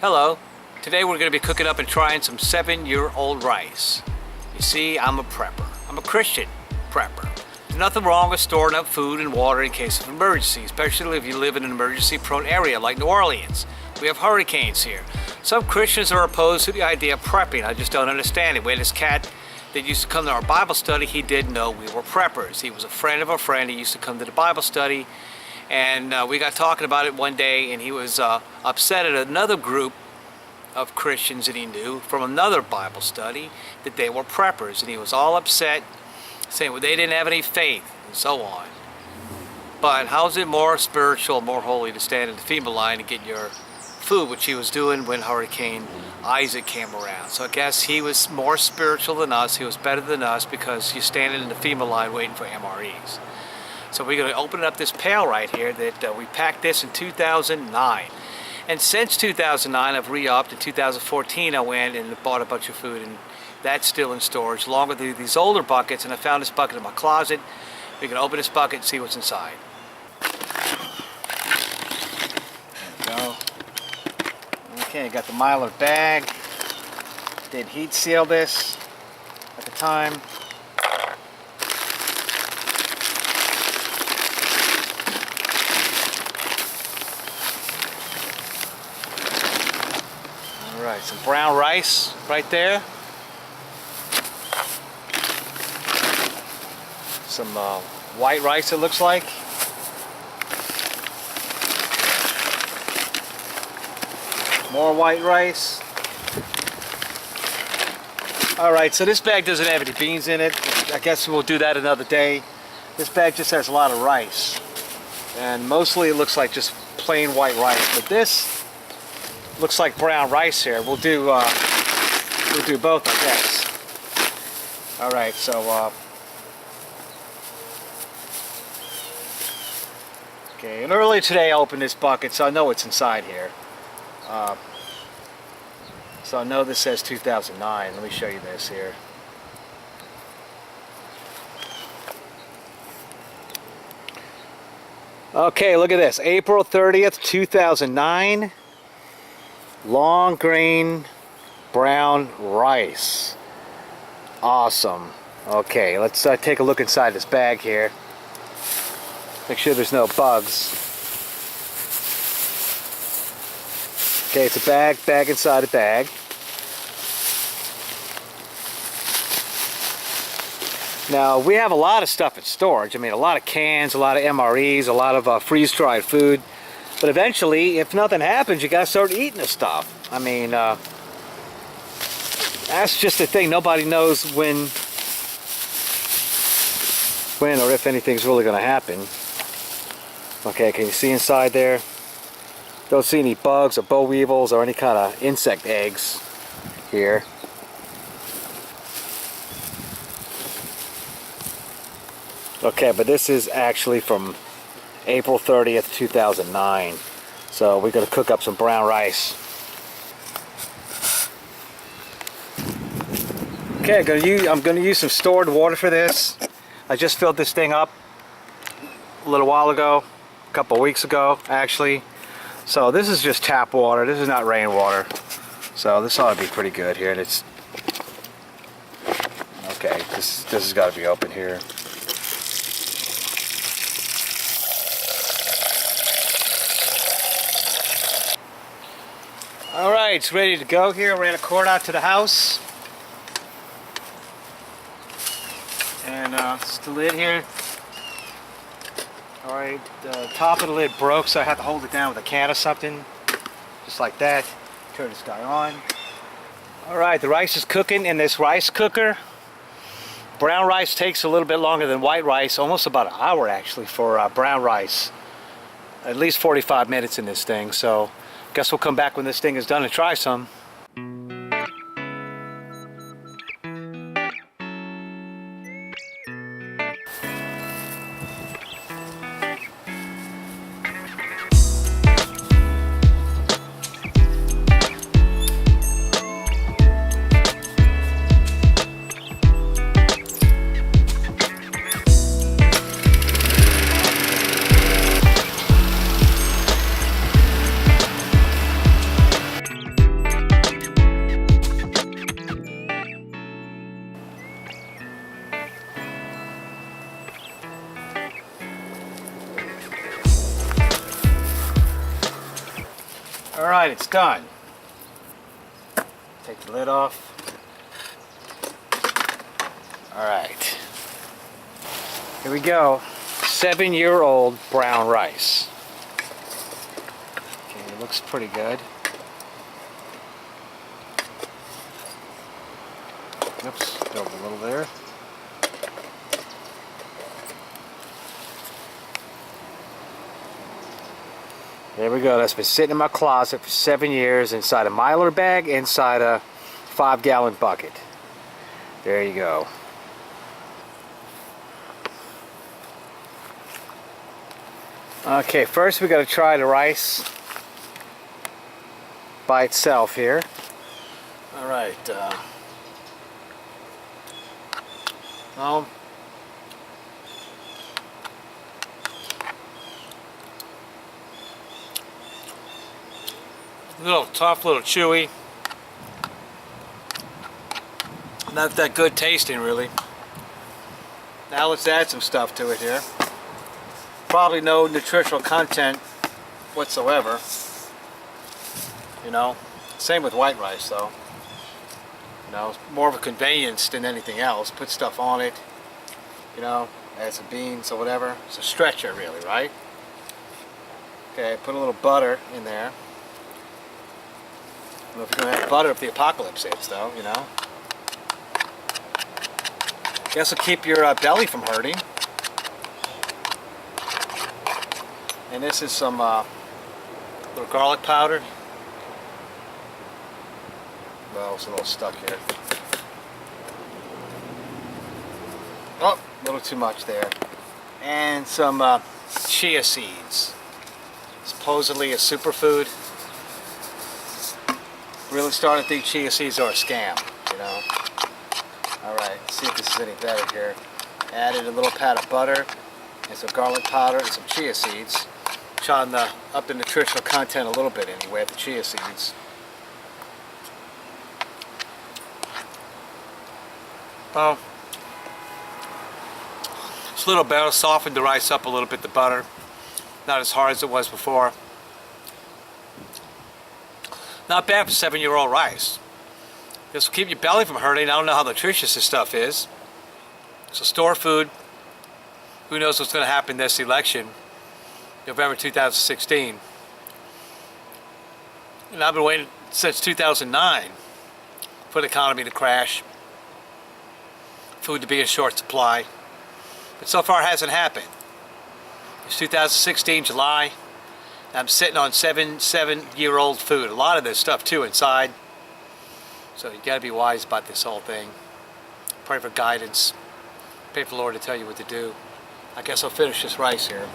Hello, today we're going to be cooking up and trying some 7-year-old rice. You see, I'm a prepper. I'm a Christian prepper. There's nothing wrong with storing up food and water in case of emergency, especially if you live in an emergency-prone area like New Orleans. We have hurricanes here. Some Christians are opposed to the idea of prepping. I just don't understand it. We had this cat that used to come to our Bible study. He didn't know we were preppers. He was a friend of a friend. He used to come to the Bible study. And we got talking about it one day, and he was upset at another group of Christians that he knew from another Bible study that they were preppers, and he was all upset, saying, well, they didn't have any faith, and so on. But how is it more spiritual, more holy to stand in the FEMA line and get your food, which he was doing when Hurricane Isaac came around? So I guess he was more spiritual than us. He was better than us because you're standing in the FEMA line waiting for MREs. So we're going to open up this pail right here that we packed this in 2009. And since 2009, I've re-upped. In 2014, I went and bought a bunch of food, and that's still in storage, along with these older buckets. And I found this bucket in my closet. We're going to open this bucket and see what's inside. There we go. Okay, got the Mylar bag. Did heat seal this at the time. Alright, some brown rice right there. Some white rice, it looks like. More white rice. Alright, so this bag doesn't have any beans in it. I guess we'll do that another day. This bag just has a lot of rice. And mostly it looks like just plain white rice. But this looks like brown rice here. We'll do both, I guess. All right, so okay. And earlier today I opened this bucket, so I know what's inside here. So I know this says 2009. Let me show you this here. Okay, look at this. April 30th, 2009. Long grain brown rice. Awesome. Okay, let's take a look inside this bag here. Make sure there's no bugs. Okay, it's a bag inside a bag. Now, we have a lot of stuff in storage. I mean, a lot of cans, a lot of MREs, a lot of freeze-dried food. But eventually, if nothing happens, you gotta start eating the stuff. I mean, that's just the thing. Nobody knows when or if anything's really gonna happen. Okay, can you see inside there? Don't see any bugs or boll weevils or any kind of insect eggs here. Okay, but this is actually from April 30th, 2009. So we're going to cook up some brown rice. Okay, I'm going to use some stored water for this. I just filled this thing up a little while ago, a couple weeks ago actually. So this is just tap water. This is not rainwater. So this ought to be pretty good here. And it's okay. This has got to be open here. Alright, it's ready to go here. Ran a cord out to the house. And it's the lid here. Alright, the top of the lid broke, so I had to hold it down with a can or something. Just like that. Turn this guy on. Alright, the rice is cooking in this rice cooker. Brown rice takes a little bit longer than white rice, almost about an hour actually for brown rice. At least 45 minutes in this thing, so guess we'll come back when this thing is done and try some. Alright, it's done. Take the lid off. Alright. Here we go. 7-year-old brown rice. Okay, it looks pretty good. Oops, spilled a little there. There we go. That's been sitting in my closet for 7 years inside a Mylar bag, inside a 5-gallon bucket. There you go. Okay, first we got to try the rice by itself here. All right. Well, a little tough, a little chewy. Not that good tasting, really. Now let's add some stuff to it here. Probably no nutritional content whatsoever. You know, same with white rice though. You know, it's more of a convenience than anything else. Put stuff on it, you know, add some beans or whatever. It's a stretcher really, right? Okay, put a little butter in there. I don't know if you're going to have butter if the apocalypse hits though, you know. Guess will keep your belly from hurting. And this is some little garlic powder. Well, it's a little stuck here. Oh, a little too much there. And some chia seeds. Supposedly a superfood. Really starting to think chia seeds are a scam, you know. Alright, let's see if this is any better here. Added a little pat of butter and some garlic powder and some chia seeds. Trying to up the nutritional content a little bit anyway of the chia seeds. Well, it's a little better, softened the rice up a little bit, the butter. Not as hard as it was before. Not bad for 7-year-old rice. This will keep your belly from hurting. I don't know how nutritious this stuff is. So store food. Who knows what's going to happen this election, November 2016. And I've been waiting since 2009 for the economy to crash, food to be in short supply. But so far it hasn't happened. It's 2016, July. I'm sitting on 7-year-old food. A lot of this stuff too inside. So you got to be wise about this whole thing. Pray for guidance. Pray for the Lord to tell you what to do. I guess I'll finish this rice here.